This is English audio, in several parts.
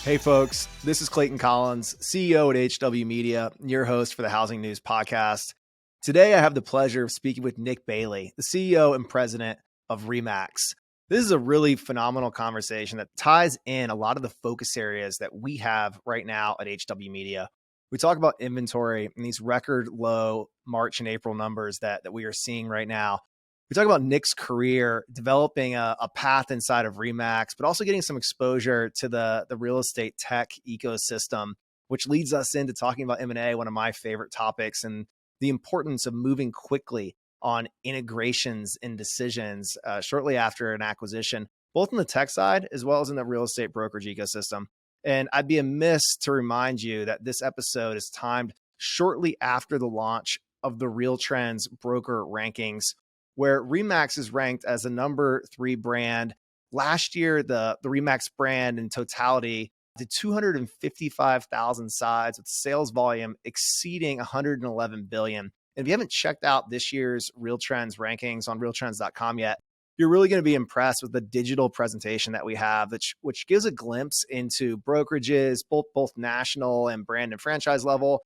Hey folks, this is Clayton Collins, CEO at HW Media, your host for the Housing News Podcast. Today I have the pleasure of speaking with Nick Bailey, the CEO and president of RE/MAX. This is a really phenomenal conversation that ties in a lot of the focus areas that we have right now at HW Media. We talk about inventory and these record low March and April numbers that we are seeing right now. We talk about Nick's career, developing a path inside of RE/MAX, but also getting some exposure to the real estate tech ecosystem, which leads us into talking about M&A, one of my favorite topics, and the importance of moving quickly on integrations and decisions shortly after an acquisition, both on the tech side as well as in the real estate brokerage ecosystem. And I'd be amiss to remind you that this episode is timed shortly after the launch of the Real Trends broker rankings, where RE/MAX is ranked as the number 3 brand. Last year, the RE/MAX brand in totality did 255,000 sides with sales volume exceeding 111 billion. And if you haven't checked out this year's Real Trends rankings on realtrends.com yet, you're really going to be impressed with the digital presentation that we have, which gives a glimpse into brokerages, both national and brand and franchise level,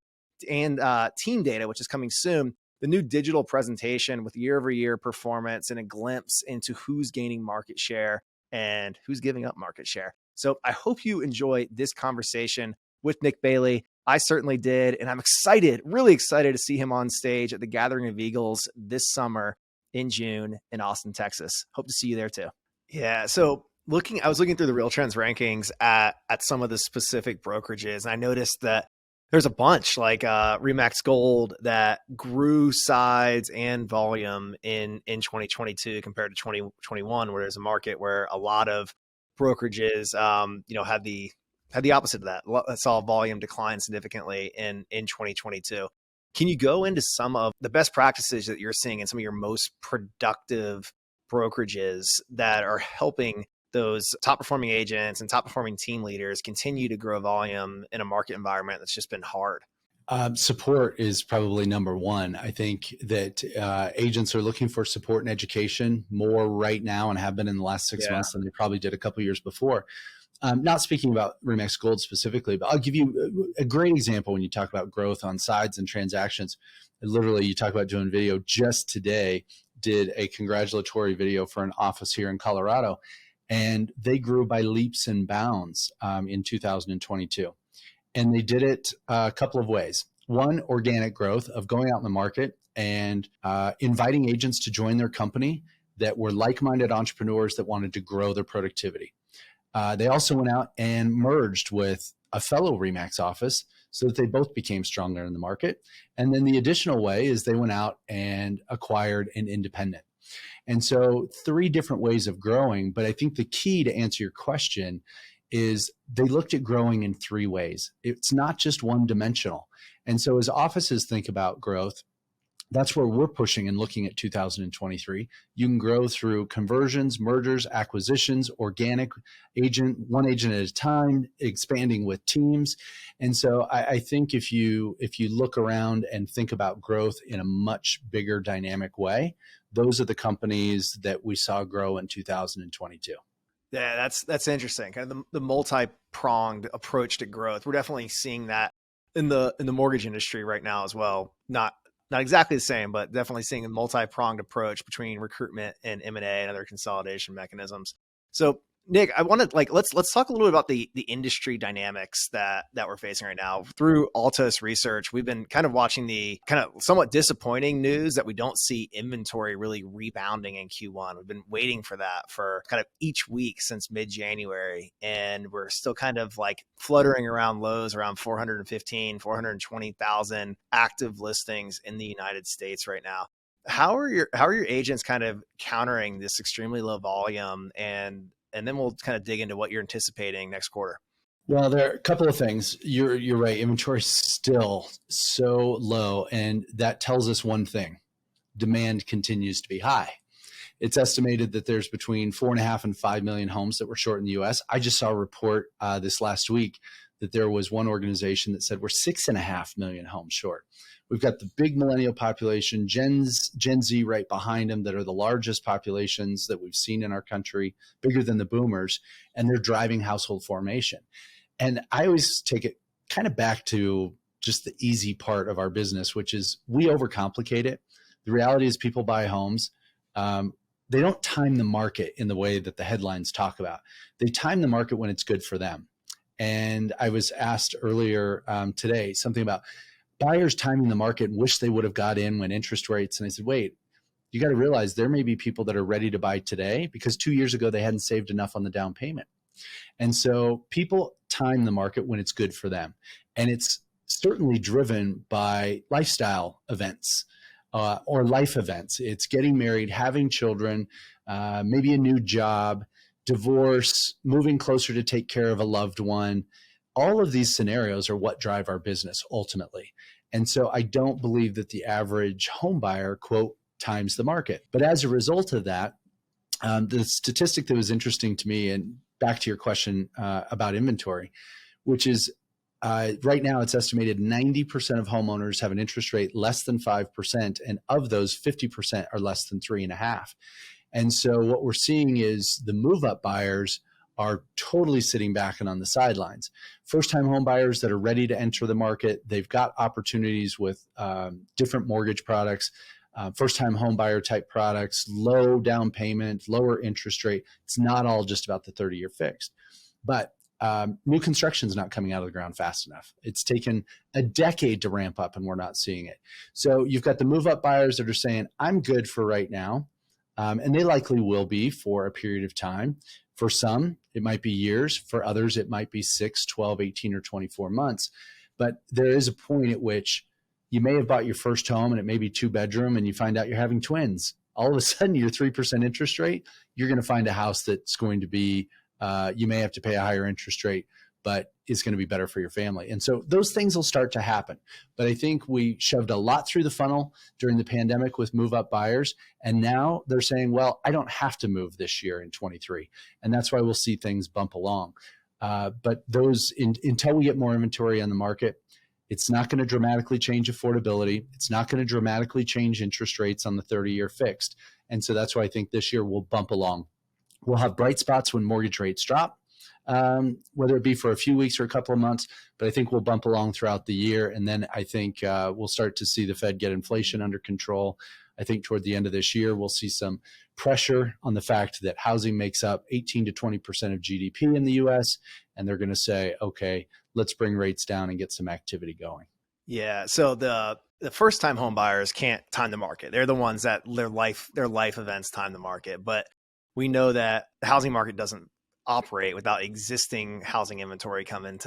and team data, which is coming soon. The new digital presentation with year-over-year performance and a glimpse into who's gaining market share and who's giving up market share. So I hope you enjoy this conversation with Nick Bailey. I certainly did, and I'm excited, really excited to see him on stage at the Gathering of Eagles this summer in June in Austin, Texas. Hope to see you there too. Yeah, so I was looking through the Real Trends rankings at some of the specific brokerages, and I noticed that there's a bunch like RE/MAX Gold that grew sides and volume in 2022 compared to 2021, where there's a market where a lot of brokerages, had the opposite of that. Saw volume decline significantly in 2022. Can you go into some of the best practices that you're seeing in some of your most productive brokerages that are helping those top performing agents and top performing team leaders continue to grow volume in a market environment that's just been hard? Support is probably number one. I think that agents are looking for support and education more right now and have been in the last 6 months than they probably did a couple of years before. Not speaking about RE/MAX Gold specifically, but I'll give you a great example when you talk about growth on sides and transactions. Literally, you talk about doing video. Just today, did a congratulatory video for an office here in Colorado. And they grew by leaps and bounds in 2022. And they did it a couple of ways. One, organic growth of going out in the market and inviting agents to join their company that were like-minded entrepreneurs that wanted to grow their productivity. They also went out and merged with a fellow RE/MAX office so that they both became stronger in the market. And then the additional way is they went out and acquired an independent. And so 3 different ways of growing. But I think the key to answer your question is they looked at growing in 3 ways. It's not just one dimensional. And so as offices think about growth, that's where we're pushing and looking at 2023. You can grow through conversions, mergers, acquisitions, organic one agent at a time, expanding with teams. And so I think if you look around and think about growth in a much bigger dynamic way, those are the companies that we saw grow in 2022. Yeah, that's interesting. Kind of the multi-pronged approach to growth. We're definitely seeing that in the mortgage industry right now as well. Not exactly the same, but definitely seeing a multi-pronged approach between recruitment and M&A and other consolidation mechanisms. So Nick, I want to let's talk a little bit about the industry dynamics that we're facing right now. Through Altos Research, we've been kind of watching the kind of somewhat disappointing news that we don't see inventory really rebounding in Q1. We've been waiting for that for kind of each week since mid-January, and we're still kind of like fluttering around lows around 420,000 active listings in the United States right now. How are your agents kind of countering this extremely low volume, and then we'll kind of dig into what you're anticipating next quarter? Well, there are a couple of things. You're right. Inventory is still so low, and that tells us one thing: demand continues to be high. It's estimated that there's between 4.5 and 5 million homes that were short in the U.S. I just saw a report this last week that there was one organization that said we're 6.5 million homes short. We've got the big millennial population, Gen Z right behind them, that are the largest populations that we've seen in our country, bigger than the boomers, and they're driving household formation. And I always take it kind of back to just the easy part of our business, which is we overcomplicate it. The reality is people buy homes. They don't time the market in the way that the headlines talk about. They time the market when it's good for them. And I was asked earlier today something about buyers timing the market and wish they would have got in when interest rates. And I said, wait, you got to realize there may be people that are ready to buy today because 2 years ago they hadn't saved enough on the down payment. And so people time the market when it's good for them. And it's certainly driven by lifestyle events or life events. It's getting married, having children, maybe a new job, divorce, moving closer to take care of a loved one. All of these scenarios are what drive our business ultimately. And so I don't believe that the average home buyer, quote, times the market. But as a result of that, the statistic that was interesting to me, and back to your question about inventory, which is right now it's estimated 90% of homeowners have an interest rate less than 5%. And of those, 50% are less than 3.5%. And so what we're seeing is the move-up buyers are totally sitting back and on the sidelines. First-time home buyers that are ready to enter the market, they've got opportunities with different mortgage products, first-time home buyer type products, low down payment, lower interest rate. It's not all just about the 30-year fixed. But new construction is not coming out of the ground fast enough. It's taken a decade to ramp up and we're not seeing it. So you've got the move-up buyers that are saying, I'm good for right now. And they likely will be for a period of time. For some, it might be years. For others, it might be 6, 12, 18, or 24 months. But there is a point at which you may have bought your first home and it may be 2-bedroom and you find out you're having twins. All of a sudden, your 3% interest rate, you're going to find a house that's going to be, you may have to pay a higher interest rate, but it's going to be better for your family. And so those things will start to happen. But I think we shoved a lot through the funnel during the pandemic with move-up buyers. And now they're saying, well, I don't have to move this year in 23. And that's why we'll see things bump along. But those, until we get more inventory on the market, it's not going to dramatically change affordability. It's not going to dramatically change interest rates on the 30-year fixed. And so that's why I think this year we'll bump along. We'll have bright spots when mortgage rates drop. Whether it be for a few weeks or a couple of months, but I think we'll bump along throughout the year. And then I think we'll start to see the Fed get inflation under control. I think toward the end of this year, we'll see some pressure on the fact that housing makes up 18 to 20% of GDP in the US. And they're going to say, okay, let's bring rates down and get some activity going. Yeah. So the first time home buyers can't time the market. They're the ones that their life events time the market. But we know that the housing market doesn't operate without existing housing inventory coming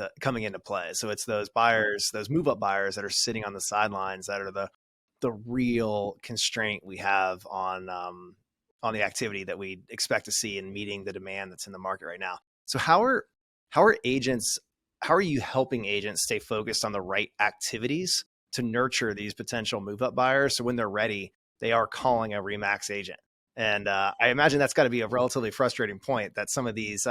into play. So it's those buyers, those move-up buyers that are sitting on the sidelines that are the real constraint we have on the activity that we expect to see in meeting the demand that's in the market right now. So how are you helping agents stay focused on the right activities to nurture these potential move-up buyers so when they're ready, they are calling a RE/MAX agent? And I imagine that's got to be a relatively frustrating point that some of these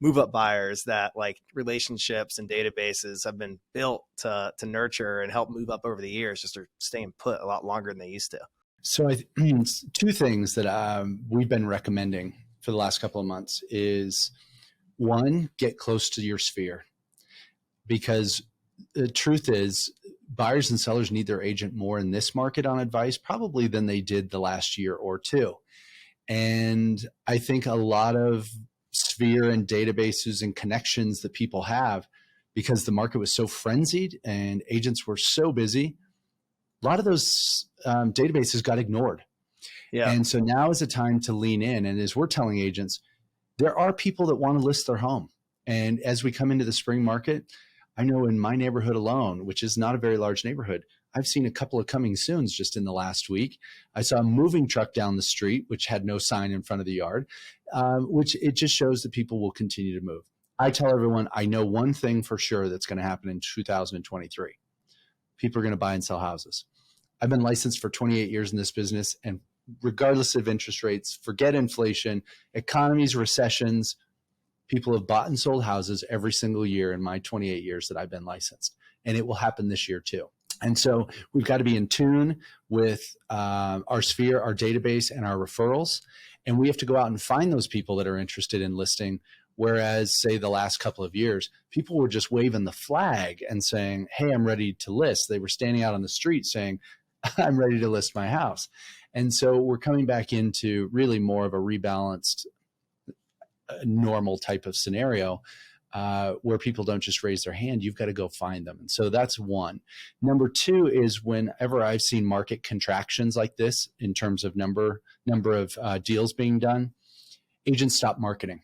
move-up buyers that like relationships and databases have been built to nurture and help move up over the years just are staying put a lot longer than they used to. So two things that we've been recommending for the last couple of months is, one, get close to your sphere. Because the truth is, buyers and sellers need their agent more in this market on advice probably than they did the last year or two. And I think a lot of sphere and databases and connections that people have, because the market was so frenzied and agents were so busy, a lot of those databases got ignored. Yeah. And so now is the time to lean in. And as we're telling agents, there are people that want to list their home. And as we come into the spring market, I know in my neighborhood alone, which is not a very large neighborhood, I've seen a couple of coming soons just in the last week. I saw a moving truck down the street, which had no sign in front of the yard, which it just shows that people will continue to move. I tell everyone, I know one thing for sure that's going to happen in 2023. People are going to buy and sell houses. I've been licensed for 28 years in this business, and regardless of interest rates, forget inflation, economies, recessions, people have bought and sold houses every single year in my 28 years that I've been licensed, and it will happen this year too. And so we've got to be in tune with our sphere, our database, and our referrals. And we have to go out and find those people that are interested in listing Whereas, say, the last couple of years, people were just waving the flag and saying, hey, I'm ready to list. They were standing out on the street saying, I'm ready to list my house. And so we're coming back into really more of a rebalanced, normal type of scenario where people don't just raise their hand. You've got to go find them. And so that's one. Number two is whenever I've seen market contractions like this in terms of number of deals being done, agents stop marketing.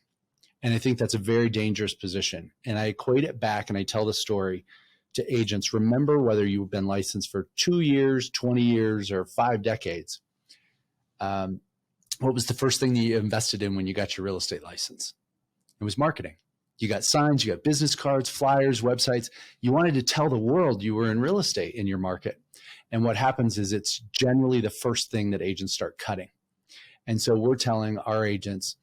And I think that's a very dangerous position. And I equate it back and I tell the story to agents. Remember, whether you've been licensed for 2 years, 20 years, or 5 decades, what was the first thing that you invested in when you got your real estate license? It was marketing. You got signs, you got business cards, flyers, websites. You wanted to tell the world you were in real estate in your market. And what happens is it's generally the first thing that agents start cutting. And so we're telling our agents,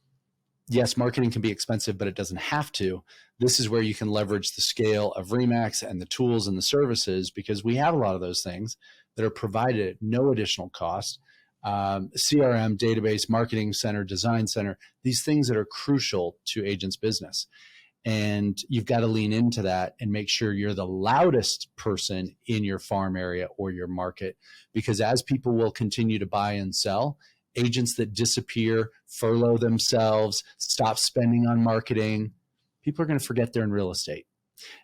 yes, marketing can be expensive, but it doesn't have to. This is where you can leverage the scale of RE/MAX and the tools and the services, because we have a lot of those things that are provided at no additional cost. CRM, database, marketing center, design center, these things that are crucial to agents' business. And you've got to lean into that and make sure you're the loudest person in your farm area or your market, because as people will continue to buy and sell, agents that disappear, furlough themselves, stop spending on marketing, people are going to forget they're in real estate.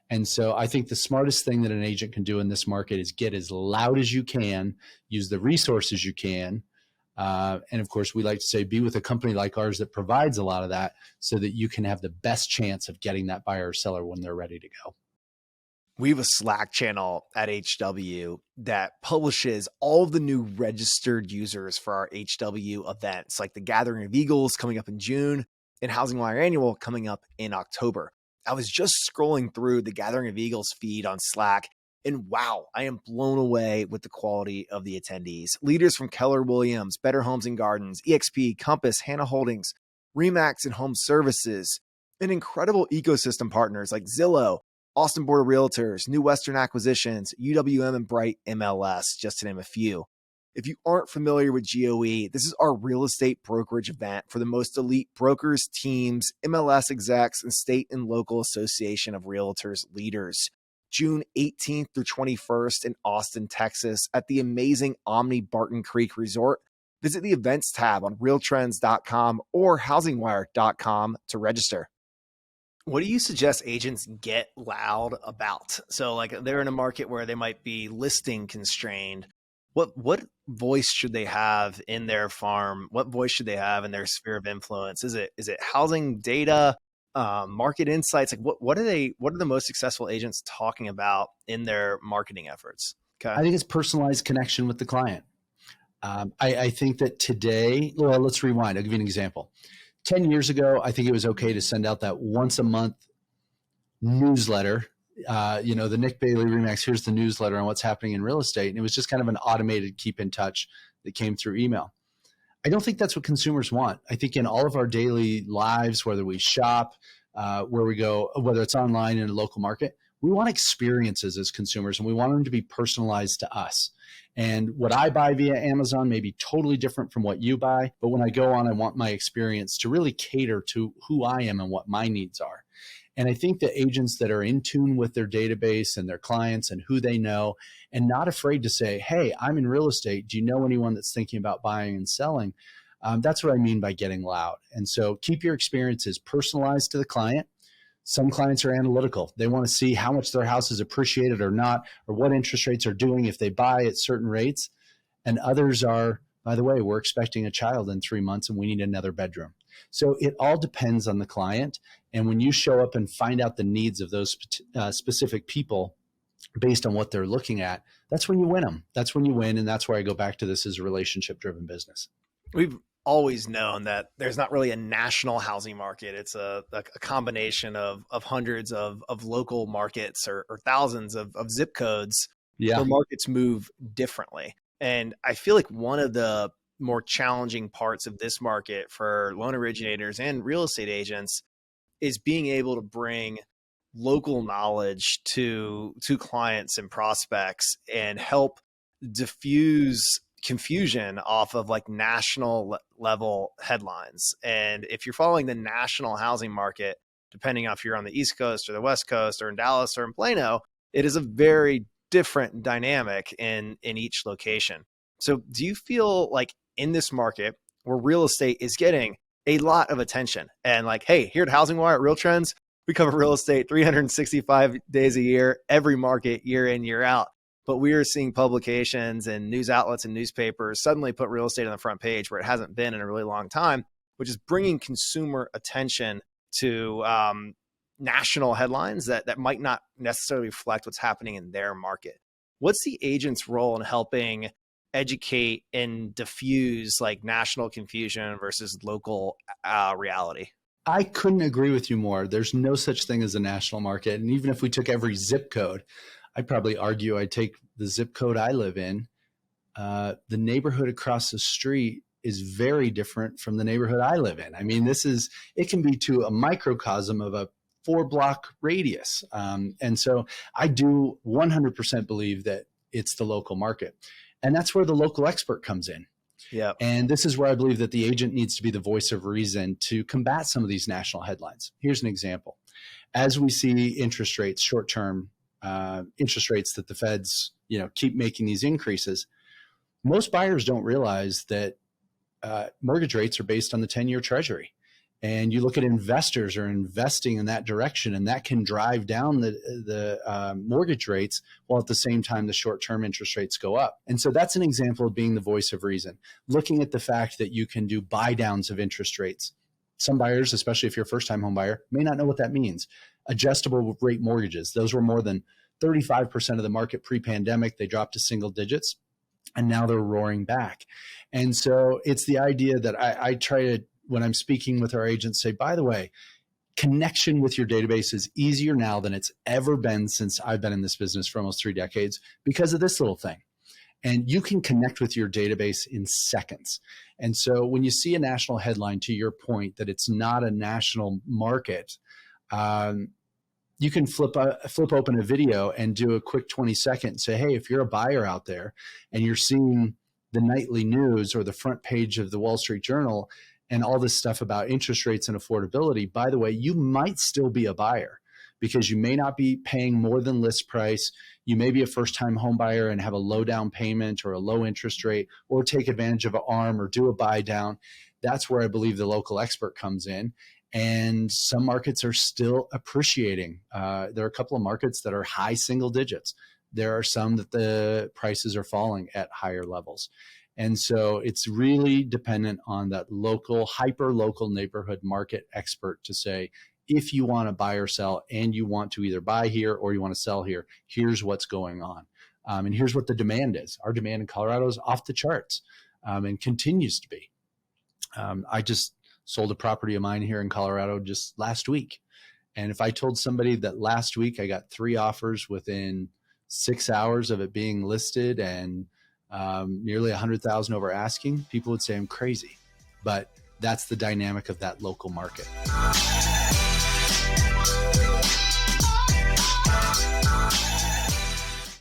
And so I think the smartest thing that an agent can do in this market is get as loud as you can, use the resources you can. And of course, we like to say, be with a company like ours that provides a lot of that so that you can have the best chance of getting that buyer or seller when they're ready to go. We have a Slack channel at HW that publishes all of the new registered users for our HW events, like the Gathering of Eagles coming up in June and HousingWire Annual coming up in October. I was just scrolling through the Gathering of Eagles feed on Slack, and wow, I am blown away with the quality of the attendees. Leaders from Keller Williams, Better Homes and Gardens, EXP, Compass, Hannah Holdings, RE/MAX and Home Services, and incredible ecosystem partners like Zillow, Austin Board of Realtors, New Western Acquisitions, UWM, and Bright MLS, just to name a few. If you aren't familiar with GOE, this is our real estate brokerage event for the most elite brokers, teams, MLS execs, and state and local association of realtors leaders. June 18th through 21st in Austin, Texas, at the amazing Omni Barton Creek Resort. Visit the events tab on realtrends.com or housingwire.com to register. What do you suggest agents get loud about? So like they're in a market where they might be listing constrained. What voice should they have in their farm? What voice should they have in their sphere of influence? Is it housing data, market insights? Like what are the most successful agents talking about in their marketing efforts? Okay. I think it's personalized connection with the client. I think that today, well, let's rewind. I'll give you an example. 10 years ago, I think it was okay to send out that once a month newsletter. The Nick Bailey RE/MAX, here's the newsletter on what's happening in real estate. And it was just kind of an automated keep in touch that came through email. I don't think that's what consumers want. I think in all of our daily lives, whether we shop, where we go, whether it's online in a local market, we want experiences as consumers, and we want them to be personalized to us. And what I buy via Amazon may be totally different from what you buy, but when I go on, I want my experience to really cater to who I am and what my needs are. And I think that agents that are in tune with their database and their clients and who they know, and not afraid to say, hey, I'm in real estate. Do you know anyone that's thinking about buying and selling? That's what I mean by getting loud. And so keep your experiences personalized to the client. Some clients are analytical. They want to see how much their house is appreciated or not, or what interest rates are doing if they buy at certain rates. And others are, by the way, we're expecting a child in 3 months and we need another bedroom. So it all depends on the client. And when you show up and find out the needs of those specific people based on what they're looking at, that's when you win them. That's when you win. And that's where I go back to this as a relationship-driven business. We've always known that there's not really a national housing market. It's a combination of hundreds of local markets or thousands of zip codes where markets move differently. And I feel like one of the more challenging parts of this market for loan originators and real estate agents is being able to bring local knowledge to clients and prospects and help diffuse confusion off of like national level headlines. And if you're following the national housing market, depending on if you're on the East Coast or the West Coast or in Dallas or in Plano, it is a very different dynamic in each location. So do you feel like in this market where real estate is getting a lot of attention and like, hey, here at HousingWire at Real Trends, we cover real estate 365 days a year, every market, year in, year out. But we are seeing publications and news outlets and newspapers suddenly put real estate on the front page where it hasn't been in a really long time, which is bringing consumer attention to national headlines that might not necessarily reflect what's happening in their market. What's the agent's role in helping educate and diffuse like national confusion versus local reality? I couldn't agree with you more. There's no such thing as a national market. And even if we took every zip code, I'd probably argue I'd take the zip code I live in. The neighborhood across the street is very different from the neighborhood I live in. I mean, it can be to a microcosm of a 4-block radius. And so I do 100% believe that it's the local market. And that's where the local expert comes in. Yeah. And this is where I believe that the agent needs to be the voice of reason to combat some of these national headlines. Here's an example. As we see interest rates, short-term interest rates that the feds, keep making these increases, most buyers don't realize that mortgage rates are based on the 10-year treasury. And you look at investors are investing in that direction, and that can drive down the mortgage rates while at the same time the short-term interest rates go up. And so that's an example of being the voice of reason, looking at the fact that you can do buy downs of interest rates. Some buyers, especially if you're a first-time home buyer, may not know what that means. Adjustable rate mortgages, those were more than 35% of the market pre-pandemic. They dropped to single digits, and now they're roaring back. And so it's the idea that I try to, when I'm speaking with our agents, say, by the way, connection with your database is easier now than it's ever been since I've been in this business for almost 3 decades because of this little thing. And you can connect with your database in seconds. And so when you see a national headline, to your point, that it's not a national market, you can flip open a video and do a quick 20-second and say, hey, if you're a buyer out there and you're seeing the nightly news or the front page of the Wall Street Journal and all this stuff about interest rates and affordability, by the way, you might still be a buyer because you may not be paying more than list price. You may be a first-time home buyer and have a low down payment or a low interest rate, or take advantage of an ARM or do a buy down. That's where I believe the local expert comes in. And some markets are still appreciating. There are a couple of markets that are high single digits. There are some that the prices are falling at higher levels. And so it's really dependent on that local, hyper-local neighborhood market expert to say, if you want to buy or sell and you want to either buy here or you want to sell here, here's what's going on. And here's what the demand is. Our demand in Colorado is off the charts and continues to be. I just sold a property of mine here in Colorado just last week. And if I told somebody that last week I got 3 offers within 6 hours of it being listed and nearly 100,000 over asking, people would say I'm crazy. But that's the dynamic of that local market.